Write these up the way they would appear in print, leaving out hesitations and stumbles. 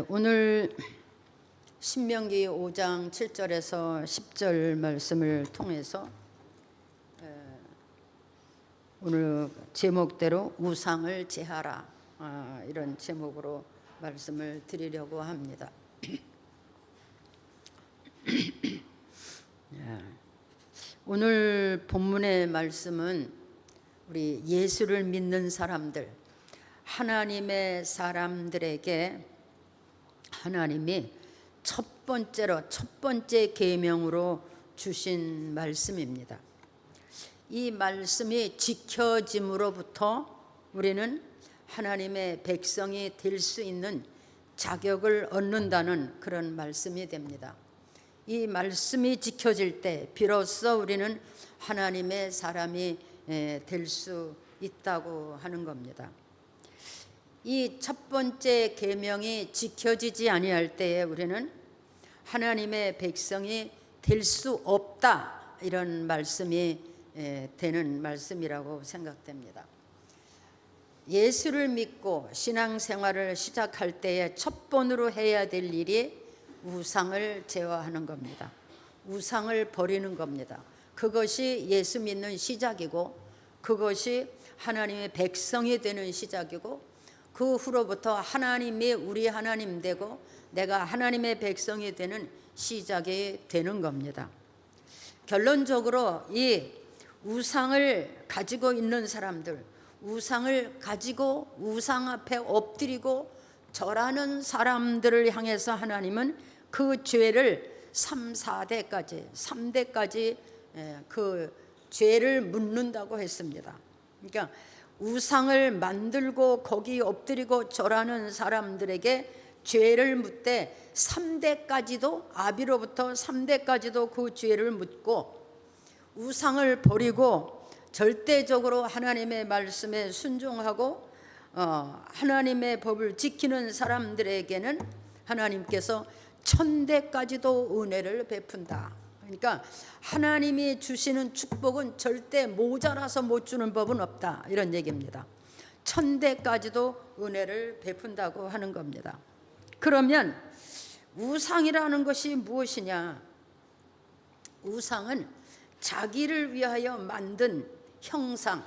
오늘 신명기 5장 7절에서 10절 말씀을 통해서 오늘 제목대로 우상을 제하라, 이런 제목으로 말씀을 드리려고 합니다. 오늘 본문의 말씀은 우리 예수를 믿는 사람들, 하나님의 사람들에게 하나님이 첫 번째 계명으로 주신 말씀입니다. 이 말씀이 지켜짐으로부터 우리는 하나님의 백성이 될 수 있는 자격을 얻는다는 그런 말씀이 됩니다. 이 말씀이 지켜질 때 비로소 우리는 하나님의 사람이 될 수 있다고 하는 겁니다. 이 첫 번째 계명이 지켜지지 아니할 때에 우리는 하나님의 백성이 될 수 없다, 이런 말씀이 되는 말씀이라고 생각됩니다. 예수를 믿고 신앙생활을 시작할 때에 첫 번으로 해야 될 일이 우상을 제어하는 겁니다. 우상을 버리는 겁니다. 그것이 예수 믿는 시작이고, 그것이 하나님의 백성이 되는 시작이고, 그 후로부터 하나님이 우리 하나님 되고 내가 하나님의 백성이 되는 시작이 되는 겁니다. 결론적으로 이 우상을 가지고 있는 사람들, 우상을 가지고 우상 앞에 엎드리고 절하는 사람들을 향해서 하나님은 그 죄를 3대까지 그 죄를 묻는다고 했습니다. 그러니까 우상을 만들고 거기 엎드리고 절하는 사람들에게 죄를 묻되 3대까지도, 아비로부터 3대까지도 그 죄를 묻고, 우상을 버리고 절대적으로 하나님의 말씀에 순종하고 하나님의 법을 지키는 사람들에게는 하나님께서 1000대까지도 은혜를 베푼다. 그러니까 하나님이 주시는 축복은 절대 모자라서 못 주는 법은 없다, 이런 얘기입니다. 1000대까지도 은혜를 베푼다고 하는 겁니다. 그러면 우상이라는 것이 무엇이냐? 우상은 자기를 위하여 만든 형상,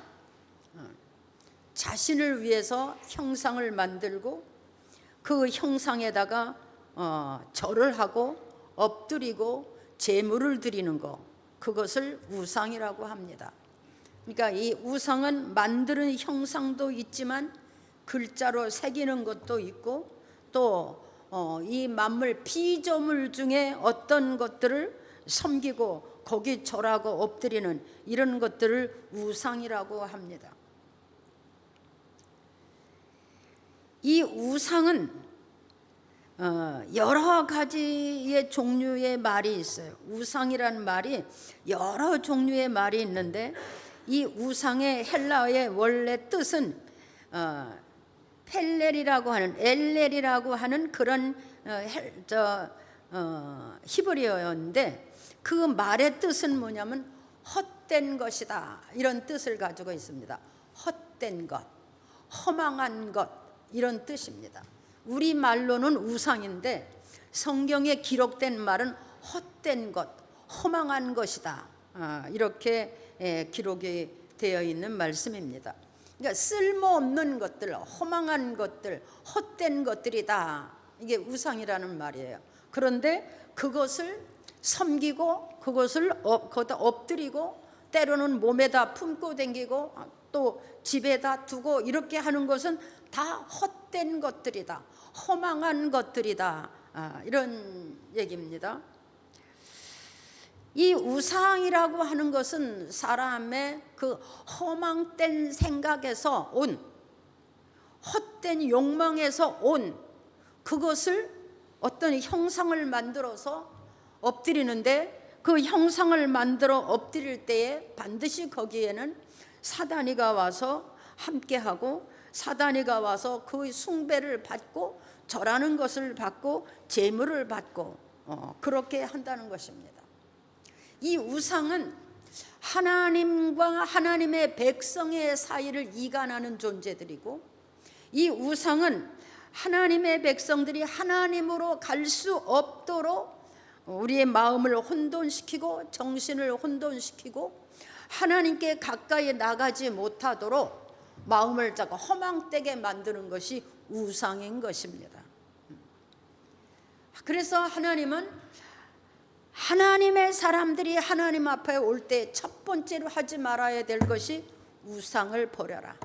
자신을 위해서 형상을 만들고 그 형상에다가 절을 하고 엎드리고 제물을 드리는 것, 그것을 우상이라고 합니다. 그러니까 이 우상은 만드는 형상도 있지만 글자로 새기는 것도 있고, 또 이 만물 피조물 중에 어떤 것들을 섬기고 거기 절하고 엎드리는 이런 것들을 우상이라고 합니다. 이 우상은 여러 가지의 종류의 말이 있어요. 우상이라는 말이 여러 종류의 말이 있는데, 이 우상의 헬라어의 원래 뜻은 엘렐이라고 하는 그런 히브리어였는데, 그 말의 뜻은 뭐냐면 헛된 것이다, 이런 뜻을 가지고 있습니다. 헛된 것, 허망한 것, 이런 뜻입니다. 우리 말로는 우상인데 성경에 기록된 말은 헛된 것, 허망한 것이다, 이렇게 기록이 되어 있는 말씀입니다. 그러니까 쓸모없는 것들, 허망한 것들, 헛된 것들이다, 이게 우상이라는 말이에요. 그런데 그것을 섬기고 그것을 거기다 엎드리고 때로는 몸에다 품고 다니고 또 집에다 두고 이렇게 하는 것은 다 헛된 것들이다, 허망한 것들이다, 이런 얘기입니다. 이 우상이라고 하는 것은 사람의 그 허망된 생각에서 온, 헛된 욕망에서 온, 그것을 어떤 형상을 만들어서 엎드리는데, 그 형상을 만들어 엎드릴 때에 반드시 거기에는 사단이가 와서 함께하고, 사단이가 와서 그 숭배를 받고 절하는 것을 받고 제물을 받고 그렇게 한다는 것입니다. 이 우상은 하나님과 하나님의 백성의 사이를 이간하는 존재들이고, 이 우상은 하나님의 백성들이 하나님으로 갈 수 없도록 우리의 마음을 혼돈시키고 정신을 혼돈시키고 하나님께 가까이 나가지 못하도록 마음을 자꾸 허망되게 만드는 것이 우상인 것입니다. 그래서 하나님은 하나님의 사람들이 하나님 앞에 올 때 첫 번째로 하지 말아야 될 것이 우상을 버려라.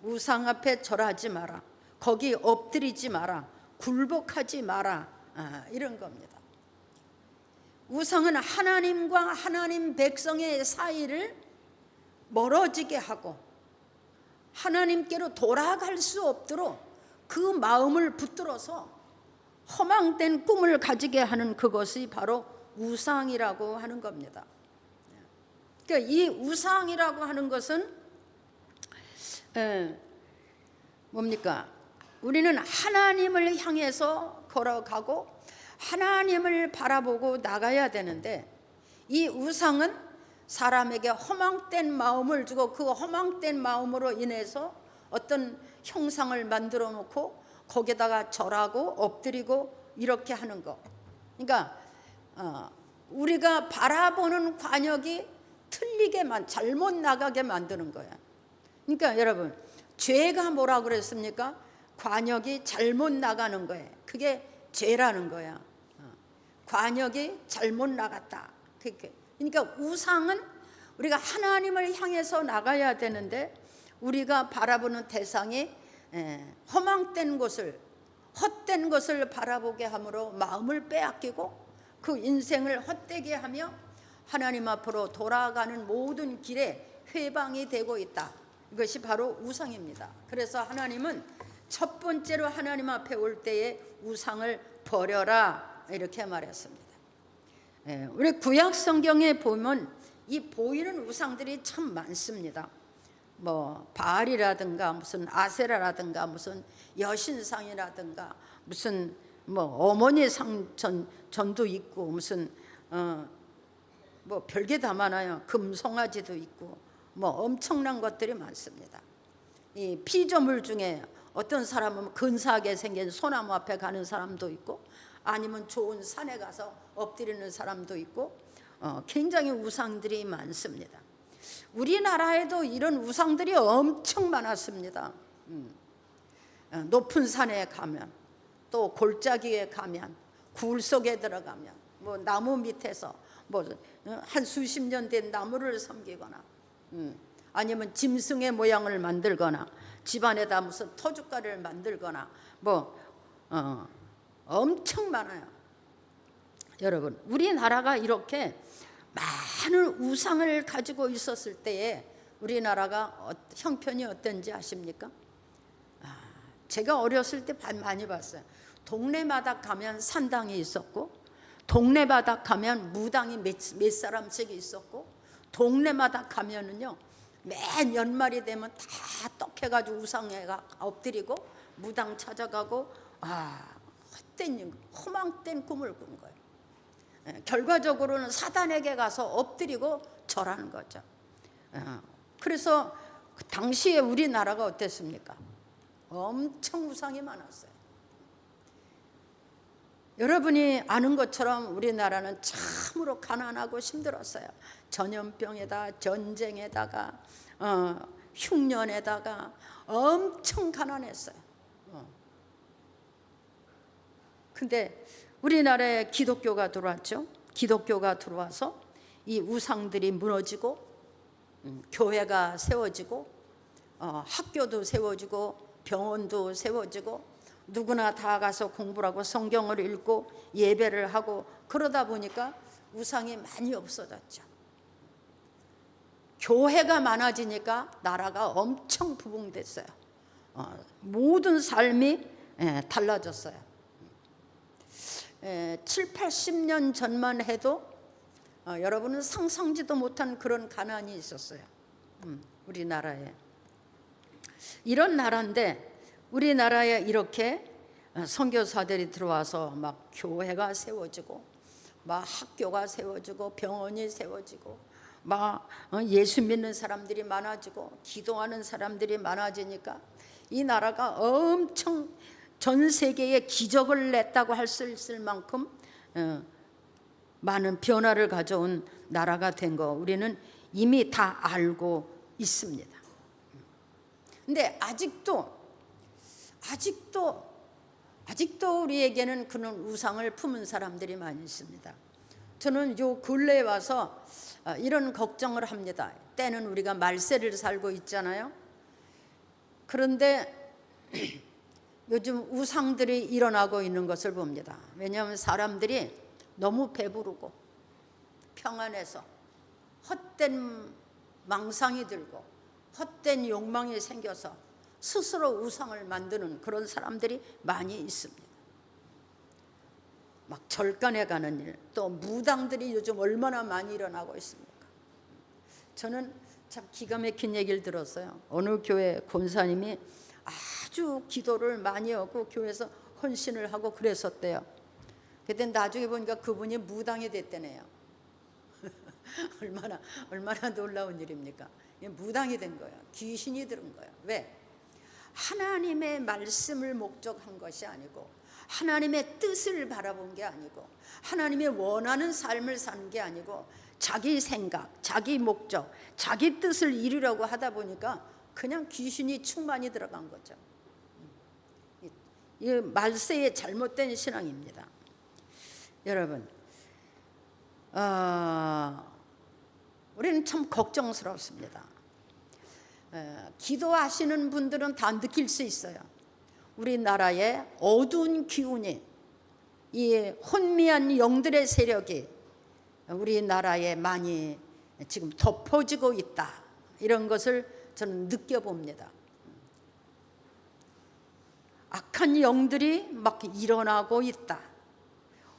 우상 앞에 절하지 마라. 거기 엎드리지 마라. 굴복하지 마라. 이런 겁니다. 우상은 하나님과 하나님 백성의 사이를 멀어지게 하고 하나님께로 돌아갈 수 없도록 그 마음을 붙들어서 허망된 꿈을 가지게 하는 그것이 바로 우상이라고 하는 겁니다. 그러니까 이 우상이라고 하는 것은 뭡니까? 우리는 하나님을 향해서 걸어가고 하나님을 바라보고 나가야 되는데 이 우상은 사람에게 허망된 마음을 주고 그 허망된 마음으로 인해서 어떤 형상을 만들어 놓고 거기다가 절하고 엎드리고 이렇게 하는 거. 그러니까 우리가 바라보는 관역이 틀리게 잘못 나가게 만드는 거야. 그러니까 여러분, 죄가 뭐라고 그랬습니까? 관역이 잘못 나가는 거예요. 그게 죄라는 거야. 관역이 잘못 나갔다. 그러니까 우상은 우리가 하나님을 향해서 나가야 되는데 우리가 바라보는 대상이 허망된 것을, 헛된 것을 바라보게 함으로 마음을 빼앗기고 그 인생을 헛되게 하며 하나님 앞으로 돌아가는 모든 길에 회방이 되고 있다. 이것이 바로 우상입니다. 그래서 하나님은 첫 번째로 하나님 앞에 올 때에 우상을 버려라 이렇게 말했습니다. 우리 구약 성경에 보면 이 보이는 우상들이 참 많습니다. 뭐 바알이라든가 무슨 아세라라든가 무슨 여신상이라든가 무슨 뭐 어머니 상전도 있고 무슨 뭐 별게 다 많아요. 금송아지도 있고 뭐 엄청난 것들이 많습니다. 이 피조물 중에 어떤 사람은 근사하게 생긴 소나무 앞에 가는 사람도 있고 아니면 좋은 산에 가서 엎드리는 사람도 있고 굉장히 우상들이 많습니다. 우리나라에도 이런 우상들이 엄청 많았습니다. 높은 산에 가면 또 골짜기에 가면 굴 속에 들어가면 뭐 나무 밑에서 뭐 한 수십 년 된 나무를 섬기거나 아니면 짐승의 모양을 만들거나 집안에다 무슨 터줏가루를 만들거나 뭐 엄청 많아요. 여러분, 우리나라가 이렇게 많은 우상을 가지고 있었을 때에 우리나라가 형편이 어떤지 아십니까? 제가 어렸을 때 많이 봤어요. 동네마다 가면 산당이 있었고 동네마다 가면 무당이 몇 사람씩 있었고 동네마다 가면은요 맨 연말이 되면 다 떡해가지고 우상에가 엎드리고 무당 찾아가고 헛된 허망된 꿈을 꾼 거예요. 결과적으로는 사단에게 가서 엎드리고 절하는 거죠. 그래서 당시에 우리나라가 어땠습니까? 엄청 우상이 많았어요. 여러분이 아는 것처럼 우리나라는 참으로 가난하고 힘들었어요. 전염병에다 전쟁에다가 흉년에다가 엄청 가난했어요. 근데 우리나라에 기독교가 들어왔죠. 기독교가 들어와서 이 우상들이 무너지고 교회가 세워지고 학교도 세워지고 병원도 세워지고 누구나 다 가서 공부를 하고 성경을 읽고 예배를 하고 그러다 보니까 우상이 많이 없어졌죠. 교회가 많아지니까 나라가 엄청 부흥됐어요. 모든 삶이 달라졌어요. 7, 80년 전만 해도 여러분은 상상지도 못한 그런 가난이 있었어요. 우리나라에. 이런 나라인데 우리나라에 이렇게 선교사들이 들어와서 막 교회가 세워지고 막 학교가 세워지고 병원이 세워지고 막 예수 믿는 사람들이 많아지고 기도하는 사람들이 많아지니까 이 나라가 엄청 전 세계에 기적을 냈다고 할 수 있을 만큼 많은 변화를 가져온 나라가 된 거 우리는 이미 다 알고 있습니다. 근데 아직도 우리에게는 그런 우상을 품은 사람들이 많이 있습니다. 저는 요 근래에 와서 이런 걱정을 합니다. 때는 우리가 말세를 살고 있잖아요. 그런데 요즘 우상들이 일어나고 있는 것을 봅니다. 왜냐하면 사람들이 너무 배부르고 평안해서 헛된 망상이 들고 헛된 욕망이 생겨서 스스로 우상을 만드는 그런 사람들이 많이 있습니다. 막 절간에 가는 일, 또 무당들이 요즘 얼마나 많이 일어나고 있습니까? 저는 참 기가 막힌 얘기를 들었어요. 어느 교회 권사님이 아주 기도를 많이 하고 교회에서 헌신을 하고 그랬었대요. 그때 나중에 보니까 그분이 무당이 됐대네요. 얼마나 놀라운 일입니까? 무당이 된 거예요. 귀신이 들은 거예요. 왜? 하나님의 말씀을 목적한 것이 아니고 하나님의 뜻을 바라본 게 아니고 하나님의 원하는 삶을 사는 게 아니고 자기 생각, 자기 목적, 자기 뜻을 이루려고 하다 보니까 그냥 귀신이 충만히 들어간 거죠. 이 말세의 잘못된 신앙입니다. 여러분, 우리는 참 걱정스럽습니다. 기도하시는 분들은 다 느낄 수 있어요. 우리나라의 어두운 기운이, 이 혼미한 영들의 세력이 우리나라에 많이 지금 덮어지고 있다. 이런 것을 저는 느껴봅니다. 악한 영들이 막 일어나고 있다.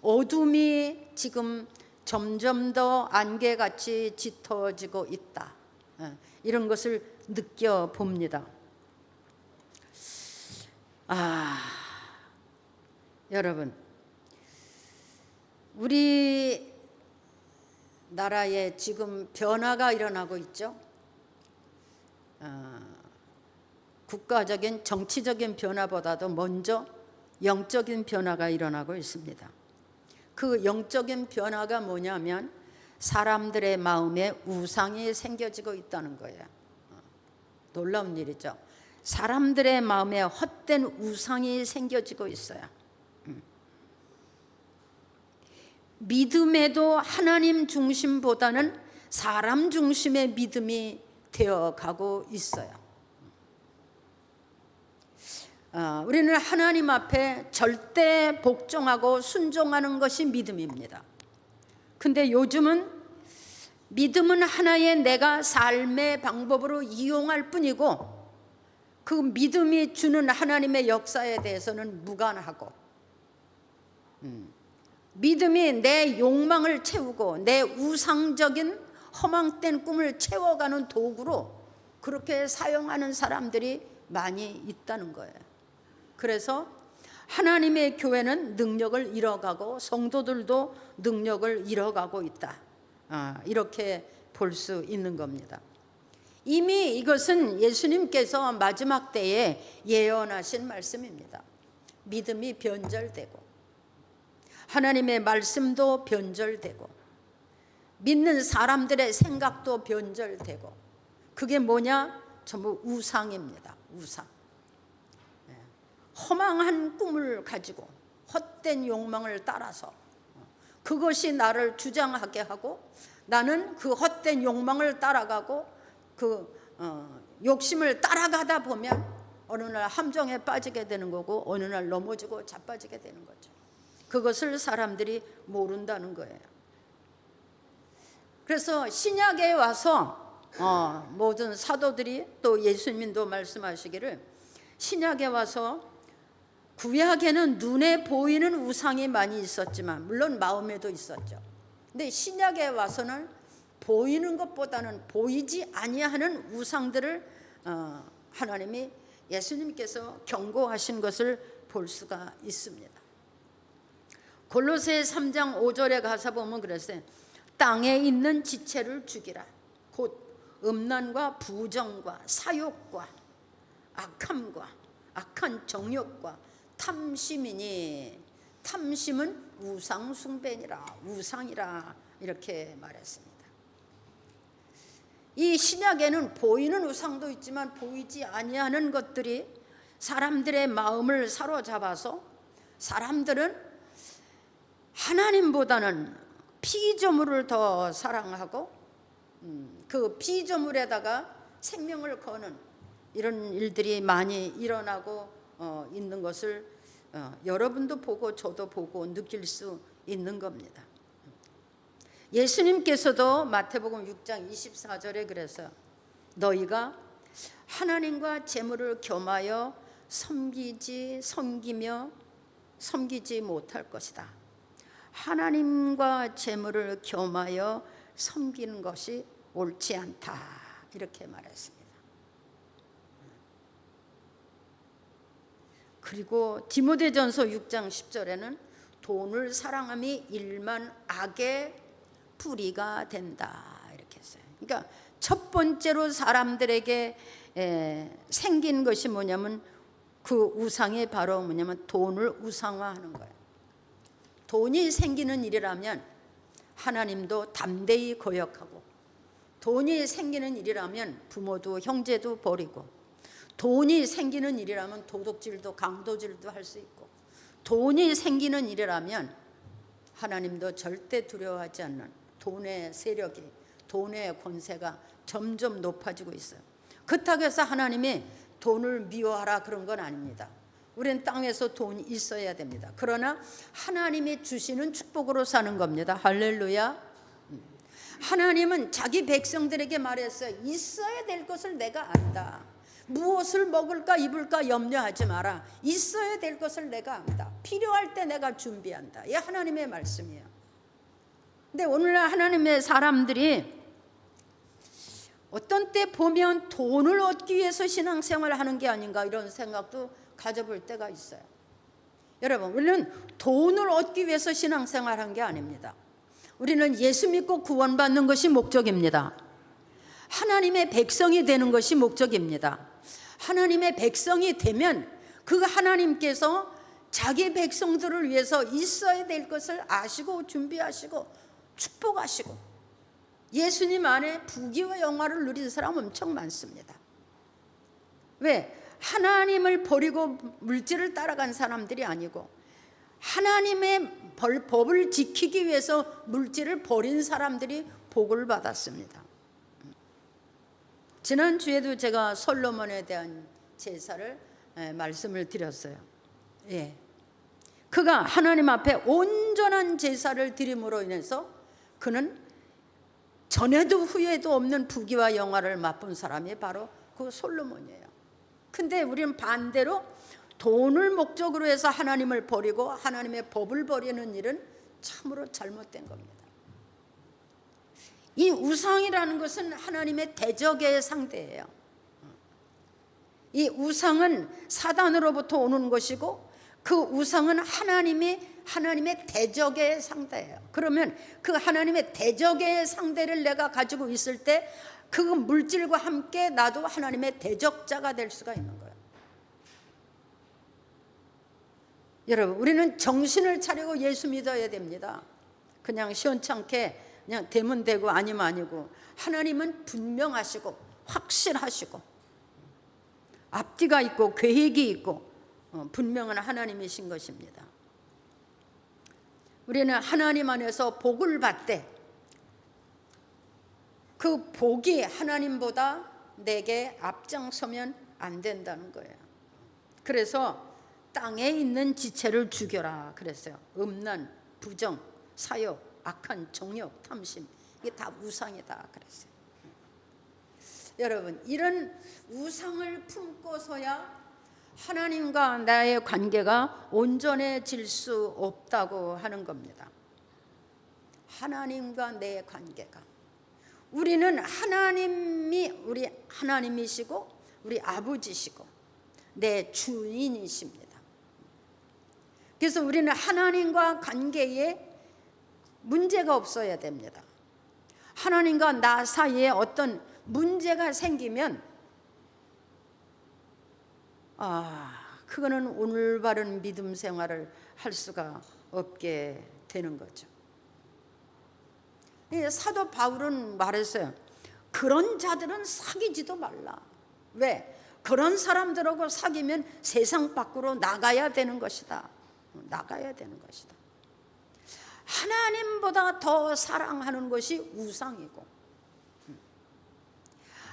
어둠이 지금 점점 더 안개같이 짙어지고 있다. 이런 것을 느껴봅니다. 여러분, 우리 나라에 지금 변화가 일어나고 있죠. 국가적인 정치적인 변화보다도 먼저 영적인 변화가 일어나고 있습니다. 그 영적인 변화가 뭐냐면 사람들의 마음에 우상이 생겨지고 있다는 거예요. 놀라운 일이죠. 사람들의 마음에 헛된 우상이 생겨지고 있어요. 믿음에도 하나님 중심보다는 사람 중심의 믿음이 되어가고 있어요. 우리는 하나님 앞에 절대 복종하고 순종하는 것이 믿음입니다. 근데 요즘은 믿음은 하나의 내가 삶의 방법으로 이용할 뿐이고 그 믿음이 주는 하나님의 역사에 대해서는 무관하고 믿음이 내 욕망을 채우고 내 우상적인 허망된 꿈을 채워가는 도구로 그렇게 사용하는 사람들이 많이 있다는 거예요. 그래서 하나님의 교회는 능력을 잃어가고 성도들도 능력을 잃어가고 있다. 이렇게 볼 수 있는 겁니다. 이미 이것은 예수님께서 마지막 때에 예언하신 말씀입니다. 믿음이 변절되고 하나님의 말씀도 변절되고 믿는 사람들의 생각도 변절되고 그게 뭐냐? 전부 우상입니다. 우상. 허망한 꿈을 가지고 헛된 욕망을 따라서 그것이 나를 주장하게 하고 나는 그 헛된 욕망을 따라가고 그 욕심을 따라가다 보면 어느 날 함정에 빠지게 되는 거고 어느 날 넘어지고 자빠지게 되는 거죠. 그것을 사람들이 모른다는 거예요. 그래서 신약에 와서 모든 사도들이 또 예수님도 말씀하시기를 신약에 와서 구약에는 눈에 보이는 우상이 많이 있었지만 물론 마음에도 있었죠. 근데 신약에 와서는 보이는 것보다는 보이지 아니하는 우상들을 하나님이 예수님께서 경고하신 것을 볼 수가 있습니다. 골로새 3장 5절에 가서 보면 그랬어요. 땅에 있는 지체를 죽이라. 곧 음란과 부정과 사욕과 악함과 악한 정욕과 탐심이니 탐심은 우상 숭배니라, 우상이라 이렇게 말했습니다. 이 신약에는 보이는 우상도 있지만 보이지 아니하는 것들이 사람들의 마음을 사로잡아서 사람들은 하나님보다는 피조물을 더 사랑하고 그 피조물에다가 생명을 거는 이런 일들이 많이 일어나고 있는 것을 여러분도 보고 저도 보고 느낄 수 있는 겁니다. 예수님께서도 마태복음 6장 24절에 그래서 너희가 하나님과 재물을 겸하여 섬기지 못할 것이다. 하나님과 재물을 겸하여 섬기는 것이 옳지 않다 이렇게 말했습니다. 그리고 디모데전서 6장 10절에는 돈을 사랑함이 일만 악의 뿌리가 된다 이렇게 했어요. 그러니까 첫 번째로 사람들에게 생긴 것이 뭐냐면 그 우상이 바로 뭐냐면 돈을 우상화하는 거예요. 돈이 생기는 일이라면 하나님도 담대히 거역하고, 돈이 생기는 일이라면 부모도 형제도 버리고, 돈이 생기는 일이라면 도둑질도 강도질도 할 수 있고, 돈이 생기는 일이라면 하나님도 절대 두려워하지 않는 돈의 세력이, 돈의 권세가 점점 높아지고 있어요. 그렇다고 해서 하나님이 돈을 미워하라 그런 건 아닙니다. 우리는 땅에서 돈이 있어야 됩니다. 그러나 하나님이 주시는 축복으로 사는 겁니다. 할렐루야. 하나님은 자기 백성들에게 말했어요. 있어야 될 것을 내가 안다. 무엇을 먹을까 입을까 염려하지 마라. 있어야 될 것을 내가 안다. 필요할 때 내가 준비한다. 이게 하나님의 말씀이에요. 근데 오늘날 하나님의 사람들이 어떤 때 보면 돈을 얻기 위해서 신앙생활을 하는 게 아닌가 이런 생각도 가져볼 때가 있어요. 여러분, 우리는 돈을 얻기 위해서 신앙생활한 게 아닙니다. 우리는 예수 믿고 구원받는 것이 목적입니다. 하나님의 백성이 되는 것이 목적입니다. 하나님의 백성이 되면 그 하나님께서 자기 백성들을 위해서 있어야 될 것을 아시고 준비하시고 축복하시고, 예수님 안에 부귀와 영화를 누린 사람 엄청 많습니다. 왜? 하나님을 버리고 물질을 따라간 사람들이 아니고 하나님의 법을 지키기 위해서 물질을 버린 사람들이 복을 받았습니다. 지난주에도 제가 솔로몬에 대한 제사를 말씀을 드렸어요. 예. 그가 하나님 앞에 온전한 제사를 드림으로 인해서 그는 전에도 후에도 없는 부귀와 영화를 맛본 사람이 바로 그 솔로몬이에요. 근데 우리는 반대로 돈을 목적으로 해서 하나님을 버리고 하나님의 법을 버리는 일은 참으로 잘못된 겁니다. 이 우상이라는 것은 하나님의 대적의 상대예요. 이 우상은 사단으로부터 오는 것이고 그 우상은 하나님의 대적의 상대예요. 그러면 그 하나님의 대적의 상대를 내가 가지고 있을 때 그 물질과 함께 나도 하나님의 대적자가 될 수가 있는 거예요. 여러분, 우리는 정신을 차리고 예수 믿어야 됩니다. 그냥 시원찮게 그냥 되면 되고 아니면 아니고, 하나님은 분명하시고 확실하시고 앞뒤가 있고 계획이 있고 분명한 하나님이신 것입니다. 우리는 하나님 안에서 복을 받되 그 복이 하나님보다 내게 앞장서면 안 된다는 거예요. 그래서 땅에 있는 지체를 죽여라 그랬어요. 음란, 부정, 사욕, 악한 정욕, 탐심, 이게 다 우상이다 그랬어요. 여러분, 이런 우상을 품고서야 하나님과 나의 관계가 온전해질 수 없다고 하는 겁니다. 하나님과 내 관계가, 우리는 하나님이 우리 하나님이시고 우리 아버지시고 내 주인이십니다. 그래서 우리는 하나님과 관계에 문제가 없어야 됩니다. 하나님과 나 사이에 어떤 문제가 생기면 그거는 올바른 믿음 생활을 할 수가 없게 되는 거죠. 사도 바울은 말했어요. 그런 자들은 사귀지도 말라. 왜? 그런 사람들하고 사귀면 세상 밖으로 나가야 되는 것이다. 나가야 되는 것이다. 하나님보다 더 사랑하는 것이 우상이고,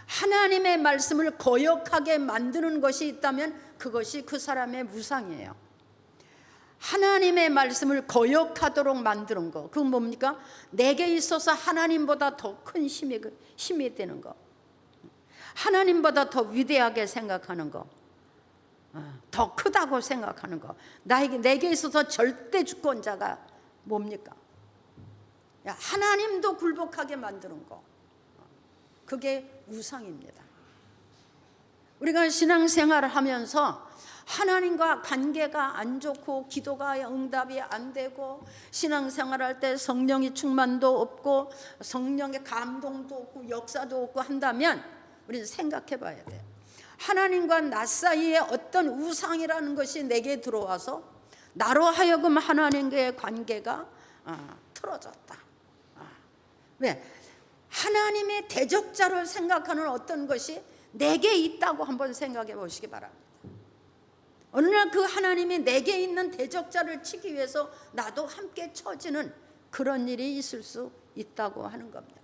하나님의 말씀을 거역하게 만드는 것이 있다면 그것이 그 사람의 우상이에요. 하나님의 말씀을 거역하도록 만드는 거, 그건 뭡니까? 내게 있어서 하나님보다 더 큰 힘이 되는 거, 하나님보다 더 위대하게 생각하는 거, 더 크다고 생각하는 거, 내게 있어서 절대 주권자가 뭡니까? 하나님도 굴복하게 만드는 거, 그게 우상입니다. 우리가 신앙생활을 하면서 하나님과 관계가 안 좋고 기도가 응답이 안 되고 신앙생활할 때 성령의 충만도 없고 성령의 감동도 없고 역사도 없고 한다면 우리는 생각해 봐야 돼요. 하나님과 나 사이에 어떤 우상이라는 것이 내게 들어와서 나로 하여금 하나님과의 관계가 틀어졌다. 왜? 하나님의 대적자를 생각하는 어떤 것이 내게 있다고 한번 생각해 보시기 바랍니다. 어느 날 그 하나님이 내게 있는 대적자를 치기 위해서 나도 함께 쳐지는 그런 일이 있을 수 있다고 하는 겁니다.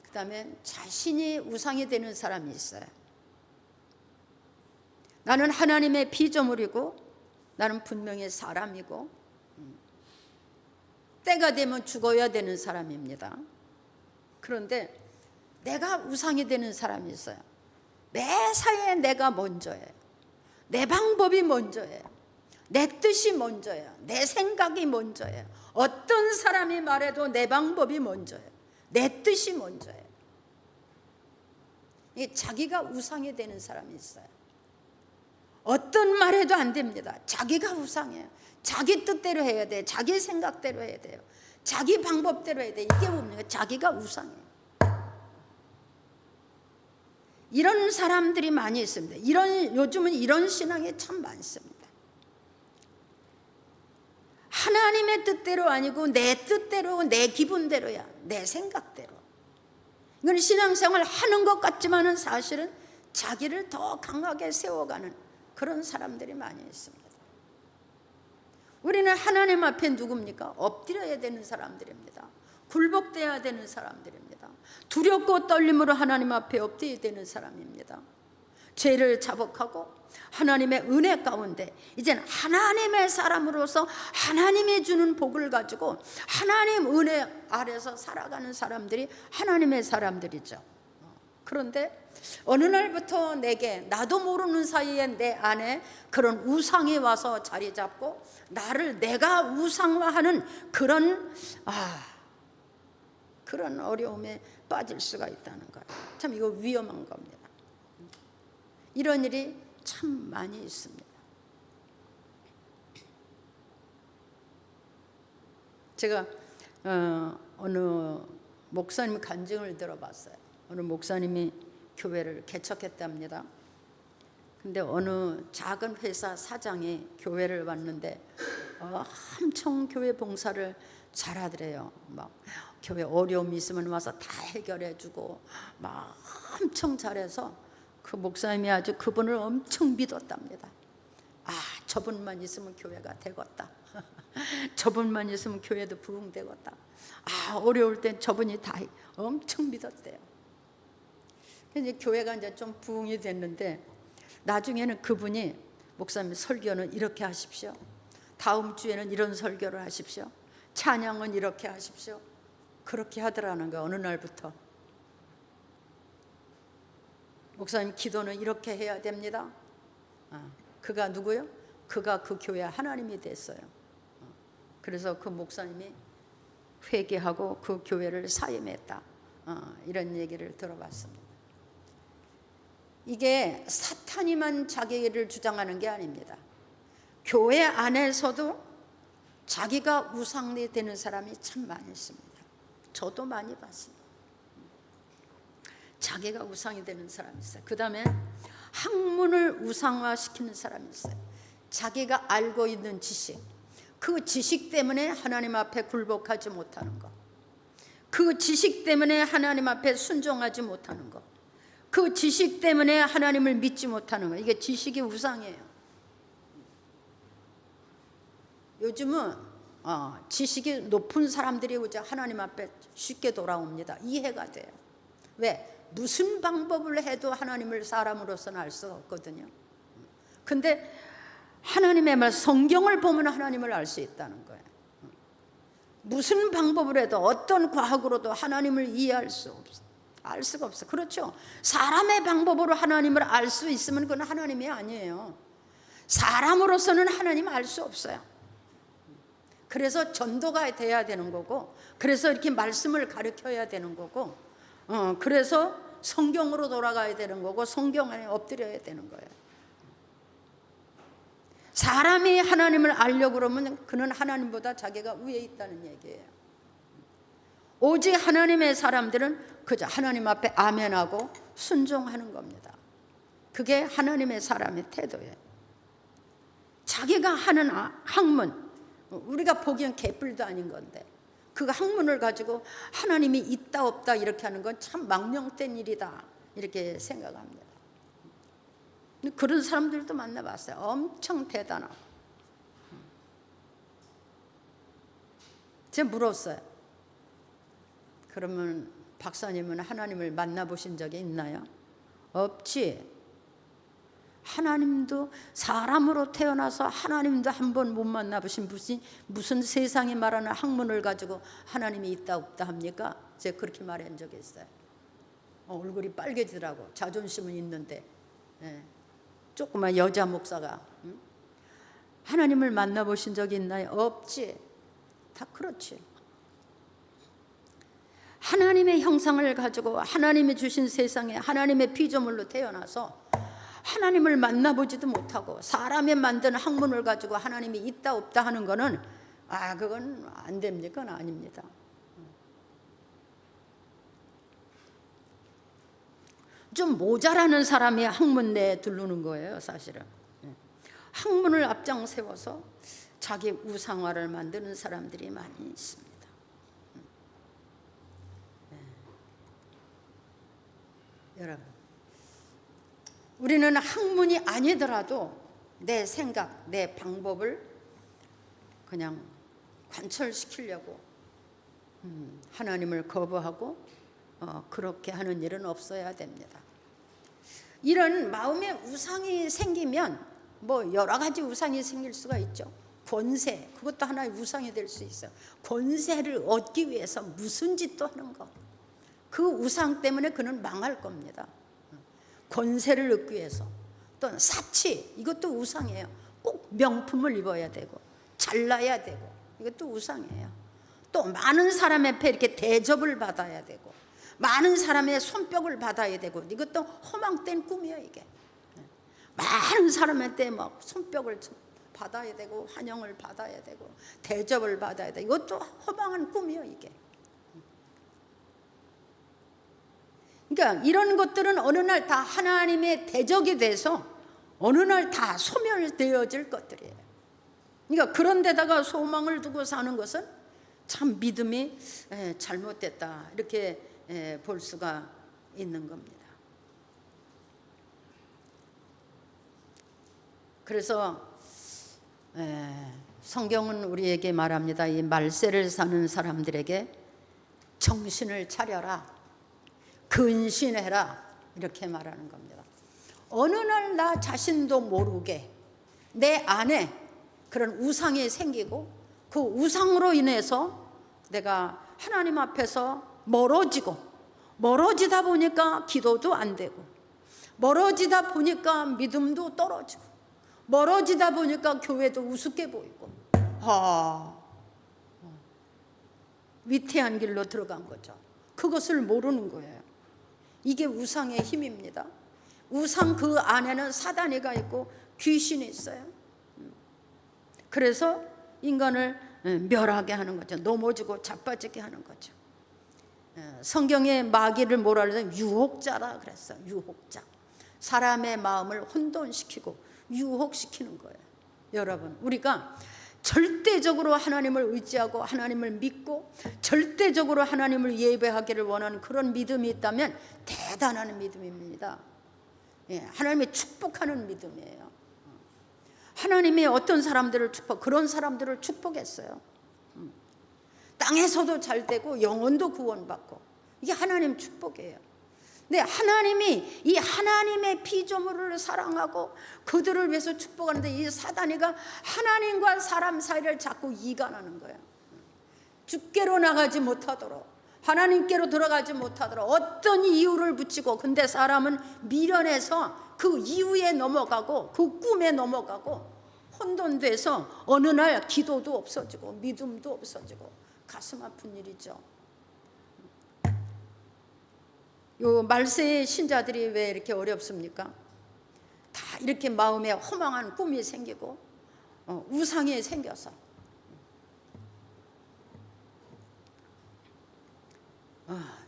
그 다음에 자신이 우상이 되는 사람이 있어요. 나는 하나님의 피조물이고 나는 분명히 사람이고 때가 되면 죽어야 되는 사람입니다. 그런데 내가 우상이 되는 사람이 있어요. 매사에 내가 먼저예요. 내 방법이 먼저예요. 내 뜻이 먼저예요. 내 생각이 먼저예요. 어떤 사람이 말해도 내 방법이 먼저예요. 내 뜻이 먼저예요. 자기가 우상이 되는 사람이 있어요. 어떤 말해도 안 됩니다. 자기가 우상이에요. 자기 뜻대로 해야 돼. 자기 생각대로 해야 돼요. 자기 방법대로 해야 돼. 이게 뭡니까? 자기가 우상이에요. 이런 사람들이 많이 있습니다. 요즘은 이런 신앙이 참 많습니다. 하나님의 뜻대로 아니고 내 뜻대로, 내 기분대로야. 내 생각대로. 이건 신앙생활 하는 것 같지만은 사실은 자기를 더 강하게 세워가는 그런 사람들이 많이 있습니다. 우리는 하나님 앞에 누굽니까? 엎드려야 되는 사람들입니다. 굴복돼야 되는 사람들입니다. 두렵고 떨림으로 하나님 앞에 엎드려야 되는 사람입니다. 죄를 자복하고 하나님의 은혜 가운데 이제는 하나님의 사람으로서 하나님이 주는 복을 가지고 하나님 은혜 아래서 살아가는 사람들이 하나님의 사람들이죠. 그런데 어느 날부터 내게 나도 모르는 사이에 내 안에 그런 우상이 와서 자리 잡고 나를 내가 우상화하는 그런 어려움에 빠질 수가 있다는 거예요. 참 이거 위험한 겁니다. 이런 일이 참 많이 있습니다. 제가 어느 목사님 간증을 들어봤어요. 어느 목사님이 교회를 개척했답니다. 근데 어느 작은 회사 사장이 교회를 왔는데 엄청 교회 봉사를 잘하더래요. 막 교회 어려움이 있으면 와서 다 해결해주고 막 엄청 잘해서 그 목사님이 아주 그분을 엄청 믿었답니다. 저분만 있으면 교회가 되겠다. 저분만 있으면 교회도 부흥되겠다. 어려울 땐 저분이 다 엄청 믿었대요. 이제 교회가 이제 좀 부흥이 됐는데 나중에는 그분이 목사님 설교는 이렇게 하십시오. 다음 주에는 이런 설교를 하십시오. 찬양은 이렇게 하십시오. 그렇게 하더라는 거예요. 어느 날부터. 목사님 기도는 이렇게 해야 됩니다. 그가 누구요? 그가 그 교회 하나님이 됐어요. 그래서 그 목사님이 회개하고 그 교회를 사임했다. 이런 얘기를 들어봤습니다. 이게 사탄이만 자기를 주장하는 게 아닙니다. 교회 안에서도 자기가 우상이 되는 사람이 참 많이 있습니다. 저도 많이 봤습니다. 자기가 우상이 되는 사람이 있어요. 그 다음에 학문을 우상화시키는 사람이 있어요. 자기가 알고 있는 지식, 그 지식 때문에 하나님 앞에 굴복하지 못하는 것, 그 지식 때문에 하나님 앞에 순종하지 못하는 것, 그 지식 때문에 하나님을 믿지 못하는 것, 이게 지식이 우상이에요. 요즘은 지식이 높은 사람들이 이제 하나님 앞에 쉽게 돌아옵니다. 이해가 돼요. 왜? 무슨 방법을 해도 하나님을 사람으로서는 알 수가 없거든요. 근데 하나님의 말, 성경을 보면 하나님을 알 수 있다는 거예요. 무슨 방법을 해도 어떤 과학으로도 하나님을 이해할 수 없어. 알 수가 없어. 그렇죠? 사람의 방법으로 하나님을 알 수 있으면 그건 하나님이 아니에요. 사람으로서는 하나님 알 수 없어요. 그래서 전도가 돼야 되는 거고, 그래서 이렇게 말씀을 가르쳐야 되는 거고, 그래서 성경으로 돌아가야 되는 거고, 성경 안에 엎드려야 되는 거예요. 사람이 하나님을 알려고 그러면 그는 하나님보다 자기가 위에 있다는 얘기예요. 오직 하나님의 사람들은 그저 하나님 앞에 아멘하고 순종하는 겁니다. 그게 하나님의 사람의 태도예요. 자기가 하는 학문, 우리가 보기엔 개뿔도 아닌 건데 그 학문을 가지고 하나님이 있다 없다 이렇게 하는 건 참 망령된 일이다 이렇게 생각합니다. 그런 사람들도 만나봤어요. 엄청 대단하고. 제가 물었어요. 그러면 박사님은 하나님을 만나보신 적이 있나요? 없지. 하나님도 사람으로 태어나서 하나님도 한 번 못 만나보신 분이 무슨 세상이 말하는 학문을 가지고 하나님이 있다 없다 합니까? 제가 그렇게 말한 적이 있어요. 얼굴이 빨개지더라고. 자존심은 있는데. 조그만 여자 목사가 하나님을 만나보신 적이 있나요? 없지. 다 그렇지. 하나님의 형상을 가지고 하나님이 주신 세상에 하나님의 피조물로 태어나서 하나님을 만나보지도 못하고 사람이 만든 학문을 가지고 하나님이 있다 없다 하는 거는 그건 안 됩니까? 그건 아닙니다. 좀 모자라는 사람이 학문 내에 들르는 거예요, 사실은. 학문을 앞장 세워서 자기 우상화를 만드는 사람들이 많이 있습니다. 여러분, 우리는 학문이 아니더라도 내 생각, 내 방법을 그냥 관철시키려고 하나님을 거부하고 그렇게 하는 일은 없어야 됩니다. 이런 마음에 우상이 생기면 뭐 여러 가지 우상이 생길 수가 있죠. 권세, 그것도 하나의 우상이 될 수 있어요. 권세를 얻기 위해서 무슨 짓도 하는 거. 그 우상 때문에 그는 망할 겁니다. 권세를 얻기 위해서. 또 사치, 이것도 우상이에요. 꼭 명품을 입어야 되고 잘나야 되고 이것도 우상이에요. 또 많은 사람 앞에 이렇게 대접을 받아야 되고 많은 사람의 손뼉을 받아야 되고 이것도 허망된 꿈이에요. 이게 많은 사람한테 막 손뼉을 받아야 되고 환영을 받아야 되고 대접을 받아야 되고 이것도 허망한 꿈이에요. 이게 그러니까 이런 것들은 어느 날 다 하나님의 대적이 돼서 어느 날 다 소멸되어질 것들이에요. 그러니까 그런 데다가 소망을 두고 사는 것은 참 믿음이 잘못됐다 이렇게 볼 수가 있는 겁니다. 그래서 성경은 우리에게 말합니다. 이 말세를 사는 사람들에게 정신을 차려라, 근신해라 이렇게 말하는 겁니다. 어느 날 나 자신도 모르게 내 안에 그런 우상이 생기고 그 우상으로 인해서 내가 하나님 앞에서 멀어지다 보니까 기도도 안 되고 멀어지다 보니까 믿음도 떨어지고 멀어지다 보니까 교회도 우습게 보이고 위태한 길로 들어간 거죠. 그것을 모르는 거예요. 이게 우상의 힘입니다. 우상 그 안에는 사단이가 있고 귀신이 있어요. 그래서 인간을 멸하게 하는 거죠. 넘어지고 자빠지게 하는 거죠. 성경에 마귀를 뭐라 그러냐, 유혹자라 그랬어요. 유혹자. 사람의 마음을 혼돈시키고 유혹시키는 거예요. 여러분, 우리가 절대적으로 하나님을 의지하고 하나님을 믿고 절대적으로 하나님을 예배하기를 원하는 그런 믿음이 있다면 대단한 믿음입니다. 하나님의 축복하는 믿음이에요. 하나님이 어떤 사람들을 그런 사람들을 축복했어요. 땅에서도 잘 되고 영혼도 구원받고, 이게 하나님 축복이에요. 근데 하나님이 이 하나님의 피조물을 사랑하고 그들을 위해서 축복하는데, 이 사단이가 하나님과 사람 사이를 자꾸 이간하는 거예요. 주께로 나가지 못하도록, 하나님께로 들어가지 못하도록 어떤 이유를 붙이고, 근데 사람은 미련해서 그 이유에 넘어가고 그 꿈에 넘어가고 혼돈돼서 어느 날 기도도 없어지고 믿음도 없어지고, 가슴 아픈 일이죠. 요 말세의 신자들이 왜 이렇게 어렵습니까? 다 이렇게 마음에 허망한 꿈이 생기고 우상이 생겨서.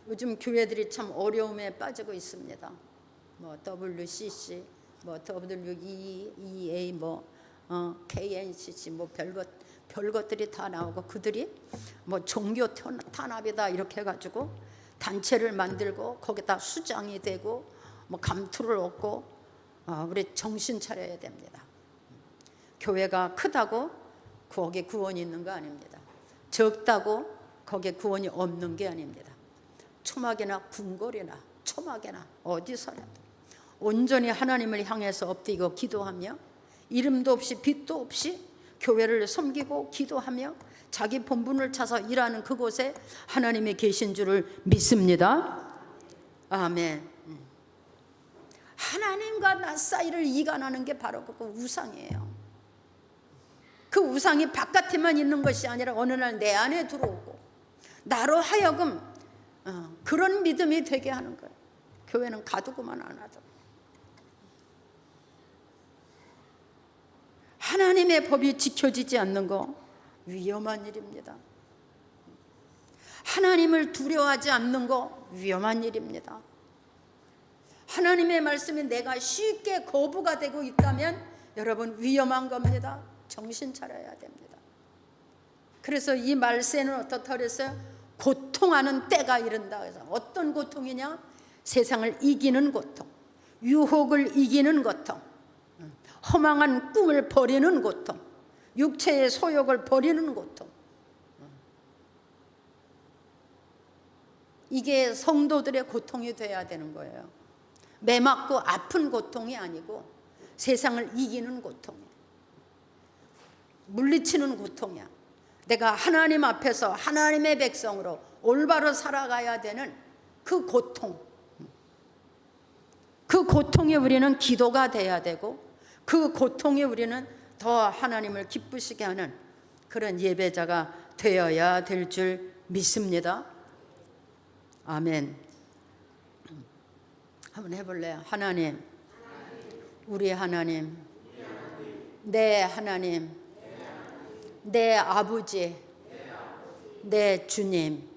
요즘 교회들이 참 어려움에 빠지고 있습니다. 뭐 WCC, 뭐 WEA, 뭐 KNCC, 뭐 별것들이 다 나오고, 그들이 뭐 종교 탄압이다 이렇게 해가지고 단체를 만들고 거기다 수장이 되고 뭐 감투를 얻고, 우리 정신 차려야 됩니다. 교회가 크다고 거기에 구원이 있는 거 아닙니다. 적다고 거기에 구원이 없는 게 아닙니다. 초막이나 궁궐이나 초막이나 어디서라도 온전히 하나님을 향해서 엎드리고 기도하며, 이름도 없이 빛도 없이 교회를 섬기고 기도하며 자기 본분을 찾아 일하는 그곳에 하나님이 계신 줄을 믿습니다. 아멘. 하나님과 나 사이를 이간하는 게 바로 그 우상이에요. 그 우상이 바깥에만 있는 것이 아니라 어느 날 내 안에 들어오고 나로 하여금 그런 믿음이 되게 하는 거예요. 교회는 가두고만 안 하죠. 하나님의 법이 지켜지지 않는 거 위험한 일입니다. 하나님을 두려워하지 않는 거 위험한 일입니다. 하나님의 말씀이 내가 쉽게 거부가 되고 있다면 여러분 위험한 겁니다. 정신 차려야 됩니다. 그래서 이 말세는 어떻다 그랬어요? 고통하는 때가 이른다. 그래서 어떤 고통이냐? 세상을 이기는 고통, 유혹을 이기는 고통, 허망한 꿈을 버리는 고통, 육체의 소욕을 버리는 고통. 이게 성도들의 고통이 돼야 되는 거예요. 매맞고 아픈 고통이 아니고 세상을 이기는 고통이에요. 물리치는 고통이야. 내가 하나님 앞에서 하나님의 백성으로 올바로 살아가야 되는 그 고통, 그 고통에 우리는 기도가 돼야 되고, 그 고통에 우리는 더 하나님을 기쁘시게 하는 그런 예배자가 되어야 될 줄 믿습니다. 아멘. 한번 해볼래요? 하나님, 우리 하나님, 내 하나님, 내 아버지, 내 주님.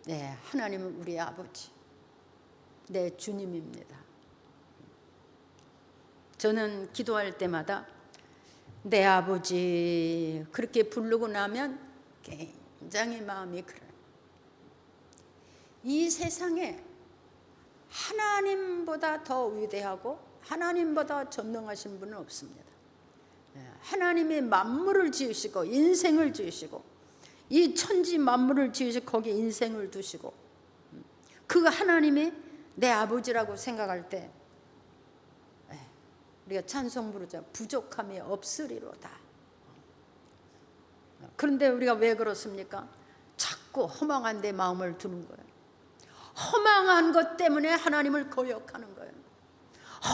네, 하나님은 우리 아버지, 내 주님입니다. 저는 기도할 때마다 내 아버지 그렇게 부르고 나면 굉장히 마음이 그래요. 이 세상에 하나님보다 더 위대하고 하나님보다 전능하신 분은 없습니다. 하나님이 만물을 지으시고 인생을 지으시고 이 천지 만물을 지으시고 거기에 인생을 두시고, 그 하나님이 내 아버지라고 생각할 때 우리가 찬송 부르자. 부족함이 없으리로다. 그런데 우리가 왜 그렇습니까? 자꾸 허망한 데 마음을 두는 거예요. 허망한 것 때문에 하나님을 거역하는 거예요.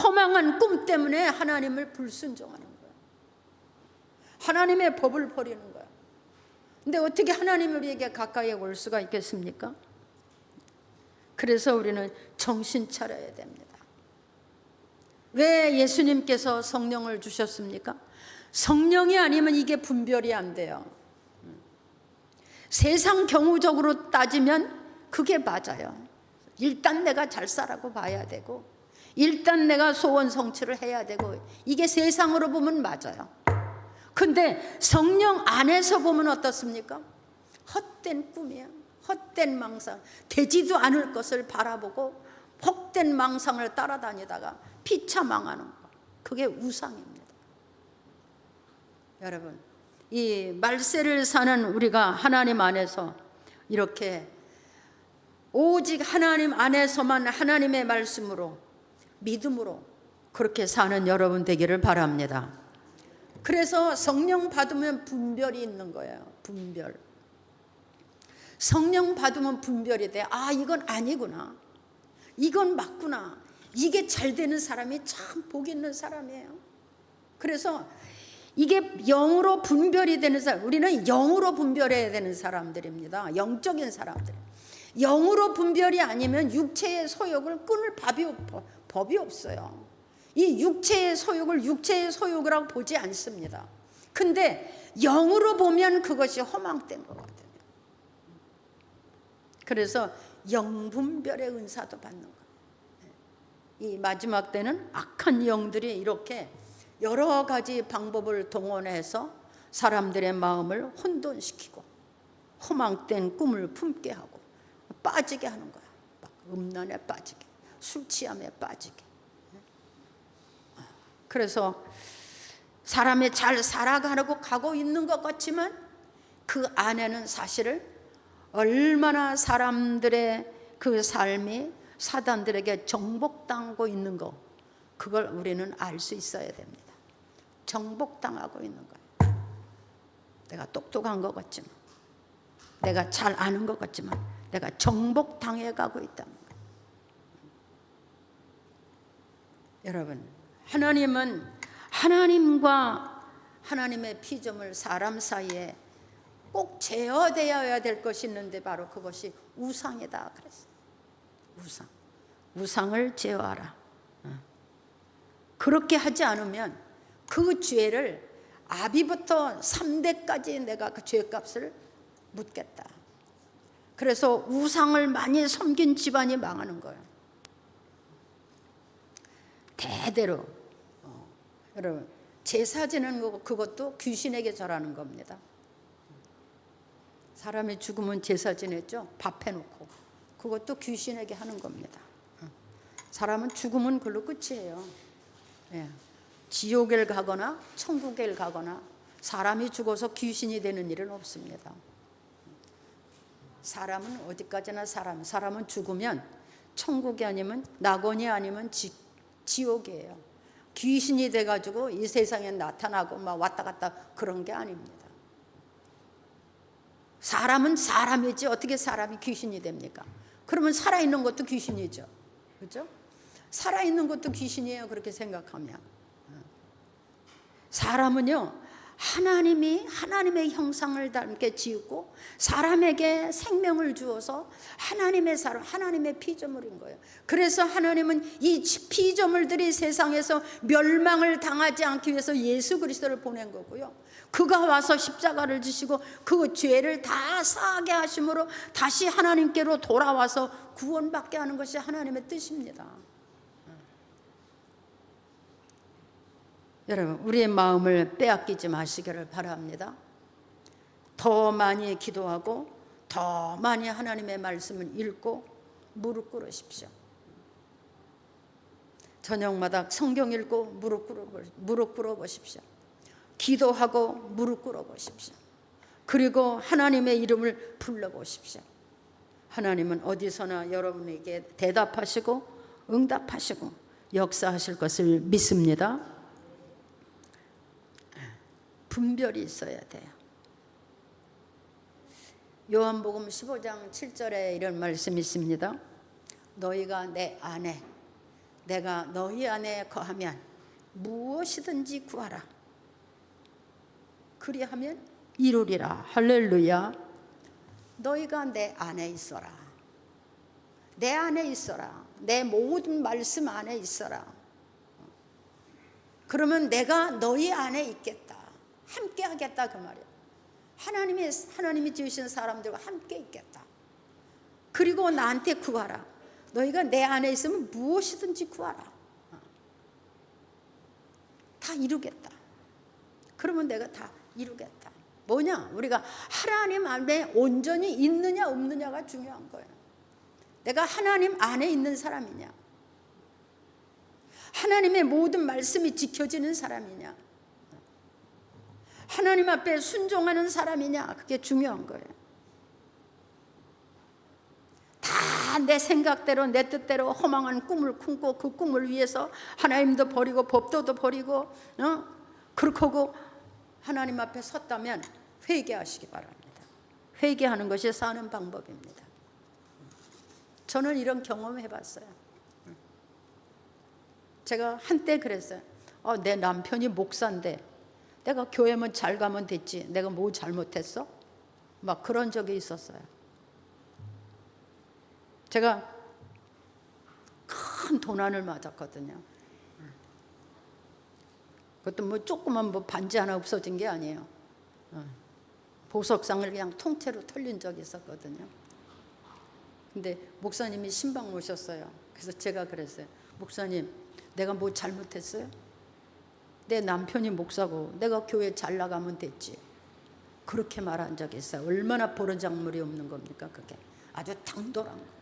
허망한 꿈 때문에 하나님을 불순종하는 거예요. 하나님의 법을 버리는 거예요. 근데 어떻게 하나님이 우리에게 가까이 올 수가 있겠습니까? 그래서 우리는 정신 차려야 됩니다. 왜 예수님께서 성령을 주셨습니까? 성령이 아니면 이게 분별이 안 돼요. 세상 경우적으로 따지면 그게 맞아요. 일단 내가 잘 살아고 봐야 되고, 일단 내가 소원 성취를 해야 되고, 이게 세상으로 보면 맞아요. 근데 성령 안에서 보면 어떻습니까? 헛된 꿈이야. 헛된 망상, 되지도 않을 것을 바라보고 헛된 망상을 따라다니다가 피차망하는 거, 그게 우상입니다. 여러분, 이 말세를 사는 우리가 하나님 안에서 이렇게 오직 하나님 안에서만 하나님의 말씀으로, 믿음으로 그렇게 사는 여러분 되기를 바랍니다. 그래서 성령 받으면 분별이 있는 거예요. 분별. 성령 받으면 분별이 돼. 아, 이건 아니구나. 이건 맞구나. 이게 잘 되는 사람이 참 복 있는 사람이에요. 그래서 이게 영으로 분별이 되는 사람, 우리는 영으로 분별해야 되는 사람들입니다. 영적인 사람들. 영으로 분별이 아니면 육체의 소욕을 끊을 법이 없어요. 이 육체의 소욕을 육체의 소욕이라고 보지 않습니다. 근데 영으로 보면 그것이 허망된 것 같아요. 그래서 영분별의 은사도 받는 거예요. 이 마지막 때는 악한 영들이 이렇게 여러 가지 방법을 동원해서 사람들의 마음을 혼돈시키고 허망된 꿈을 품게 하고 빠지게 하는 거야. 막 음란에 빠지게, 술 취함에 빠지게. 그래서 사람이 잘 살아가고 있는 것 같지만 그 안에는 사실을 얼마나 사람들의 그 삶이 사단들에게 정복당하고 있는 거, 그걸 우리는 알 수 있어야 됩니다. 정복당하고 있는 거예요. 내가 똑똑한 것 같지만, 내가 잘 아는 것 같지만 내가 정복당해 가고 있다는 거예요. 여러분, 하나님은 하나님과 하나님의 피조물 사람 사이에 꼭 제어되어야 될 것이 있는데 바로 그것이 우상이다 그랬어요. 우상을 제어하라. 그렇게 하지 않으면 그 죄를 아비부터 3대까지 내가 그 죄값을 묻겠다. 그래서 우상을 많이 섬긴 집안이 망하는 거예요. 대대로. 여러분, 제사 지는 거, 그것도 귀신에게 절하는 겁니다. 사람이 죽으면 제사 지냈죠. 밥 해놓고. 그것도 귀신에게 하는 겁니다. 사람은 죽으면 그걸로 끝이에요. 예. 지옥에 가거나 천국에 가거나 사람이 죽어서 귀신이 되는 일은 없습니다. 사람은 어디까지나 사람은 죽으면 천국이 아니면 낙원이 아니면 지옥이에요. 귀신이 돼가지고 이 세상에 나타나고 막 왔다 갔다 그런 게 아닙니다. 사람은 사람이지 어떻게 사람이 귀신이 됩니까? 그러면 살아있는 것도 귀신이죠. 그렇죠? 살아있는 것도 귀신이에요. 그렇게 생각하면. 사람은요, 하나님의 형상을 닮게 지었고 사람에게 생명을 주어서 하나님의 사람, 하나님의 피조물인 거예요. 그래서 하나님은 이 피조물들이 세상에서 멸망을 당하지 않기 위해서 예수 그리스도를 보낸 거고요. 그가 와서 십자가를 지시고 그 죄를 다 사하게 하심으로 다시 하나님께로 돌아와서 구원받게 하는 것이 하나님의 뜻입니다. 여러분, 우리의 마음을 빼앗기지 마시기를 바랍니다. 더 많이 기도하고 더 많이 하나님의 말씀을 읽고 무릎 꿇으십시오. 저녁마다 성경 읽고 무릎 꿇어 보십시오. 기도하고 무릎 꿇어 보십시오. 그리고 하나님의 이름을 불러 보십시오. 하나님은 어디서나 여러분에게 대답하시고 응답하시고 역사하실 것을 믿습니다. 분별이 있어야 돼요. 요한복음 15장 7절에 이런 말씀이 있습니다. 너희가 내 안에, 내가 너희 안에 거하면 무엇이든지 구하라. 그리하면 이루리라. 할렐루야. 너희가 내 안에 있어라. 내 안에 있어라. 내 모든 말씀 안에 있어라. 그러면 내가 너희 안에 있겠다. 함께 하겠다 그 말이에요. 하나님이 지으신 사람들과 함께 있겠다. 그리고 나한테 구하라. 너희가 내 안에 있으면 무엇이든지 구하라. 다 이루겠다. 그러면 내가 다 이루겠다. 뭐냐? 우리가 하나님 안에 온전히 있느냐 없느냐가 중요한 거예요. 내가 하나님 안에 있는 사람이냐, 하나님의 모든 말씀이 지켜지는 사람이냐, 하나님 앞에 순종하는 사람이냐, 그게 중요한 거예요. 다 내 생각대로 내 뜻대로 허망한 꿈을 꿈고 그 꿈을 위해서 하나님도 버리고 법도도 버리고 그렇게 하고 하나님 앞에 섰다면 회개하시기 바랍니다. 회개하는 것이 사는 방법입니다. 저는 이런 경험 해봤어요. 제가 한때 그랬어요. 내 남편이 목사인데 내가 교회만 잘 가면 됐지, 내가 뭐 잘못했어? 막 그런 적이 있었어요. 제가 큰 도난을 맞았거든요. 그것도 뭐 조그만 뭐 반지 하나 없어진 게 아니에요. 보석상을 그냥 통째로 털린 적이 있었거든요. 근데 목사님이 신방 오셨어요. 그래서 제가 그랬어요. 목사님, 내가 뭐 잘못했어요? 내 남편이 목사고 내가 교회 잘 나가면 됐지. 그렇게 말한 적이 있어요. 얼마나 버르장물이 없는 겁니까 그게. 아주 당돌한 거죠.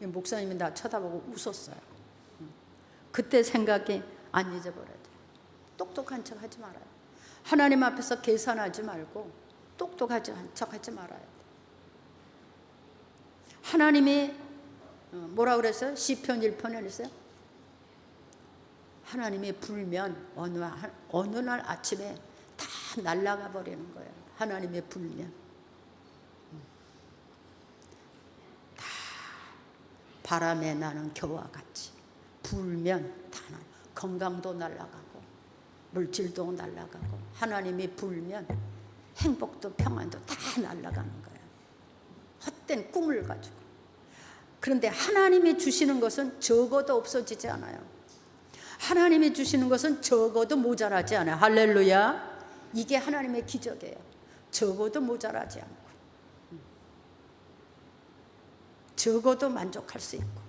목사님이 나 쳐다보고 웃었어요. 그때 생각이 안 잊어버려요. 똑똑한 척 하지 말아요. 하나님 앞에서 계산하지 말고 똑똑한 척 하지 말아야 돼. 하나님이 뭐라 그랬어요? 시편 1편에 그랬어요? 하나님이 불면 어느 날 아침에 다 날아가 버리는 거예요. 하나님의 불면 다 바람에 나는 겨와 같이 불면 다 건강도 날아가고 물질도 날아가고 하나님이 불면 행복도 평안도 다 날아가는 거예요. 헛된 꿈을 가지고. 그런데 하나님이 주시는 것은 적어도 없어지지 않아요. 하나님이 주시는 것은 적어도 모자라지 않아요. 할렐루야. 이게 하나님의 기적이에요. 적어도 모자라지 않고 적어도 만족할 수 있고.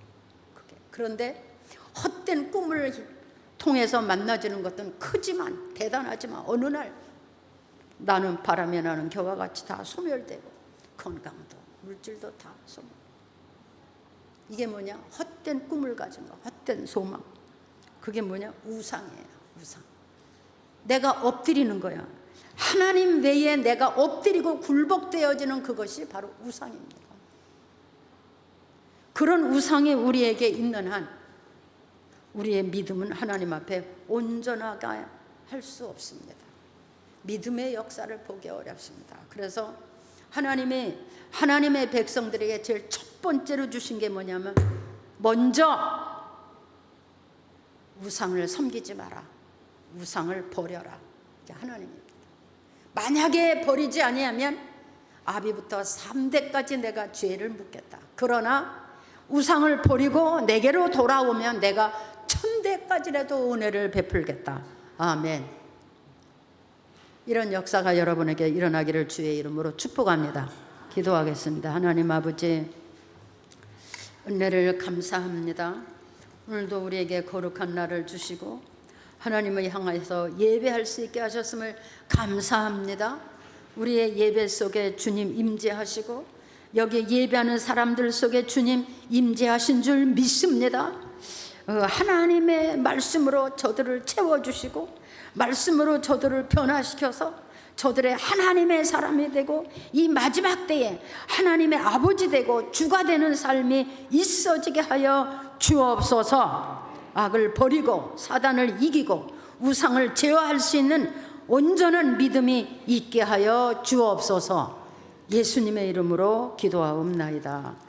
그런데 헛된 꿈을 통해서 만나지는 것은 크지만 대단하지만 어느 날 나는 바람에 나는 겨와 같이 다 소멸되고 건강도 물질도 다 소멸. 이게 뭐냐? 헛된 꿈을 가진 거, 헛된 소망. 그게 뭐냐? 우상이에요. 우상. 내가 엎드리는 거야. 하나님 외에 내가 엎드리고 굴복되어지는 그것이 바로 우상입니다. 그런 우상이 우리에게 있는 한 우리의 믿음은 하나님 앞에 온전하게 할 수 없습니다. 믿음의 역사를 보기 어렵습니다. 그래서 하나님의 백성들에게 제일 첫 번째로 주신 게 뭐냐면 먼저 우상을 섬기지 마라. 우상을 버려라. 이게 하나님입니다. 만약에 버리지 아니하면 아비부터 3대까지 내가 죄를 묻겠다. 그러나 우상을 버리고 내게로 돌아오면 내가 1000대까지라도 은혜를 베풀겠다. 아멘. 이런 역사가 여러분에게 일어나기를 주의 이름으로 축복합니다. 기도하겠습니다. 하나님 아버지, 은혜를 감사합니다. 오늘도 우리에게 거룩한 날을 주시고 하나님을 향해서 예배할 수 있게 하셨음을 감사합니다. 우리의 예배 속에 주님 임재하시고 여기 예배하는 사람들 속에 주님 임재하신 줄 믿습니다. 하나님의 말씀으로 저들을 채워주시고 말씀으로 저들을 변화시켜서 저들의 하나님의 사람이 되고 이 마지막 때에 하나님의 아버지 되고 주가 되는 삶이 있어지게 하여 주옵소서. 악을 버리고 사단을 이기고 우상을 제어할 수 있는 온전한 믿음이 있게 하여 주옵소서. 예수님의 이름으로 기도하옵나이다.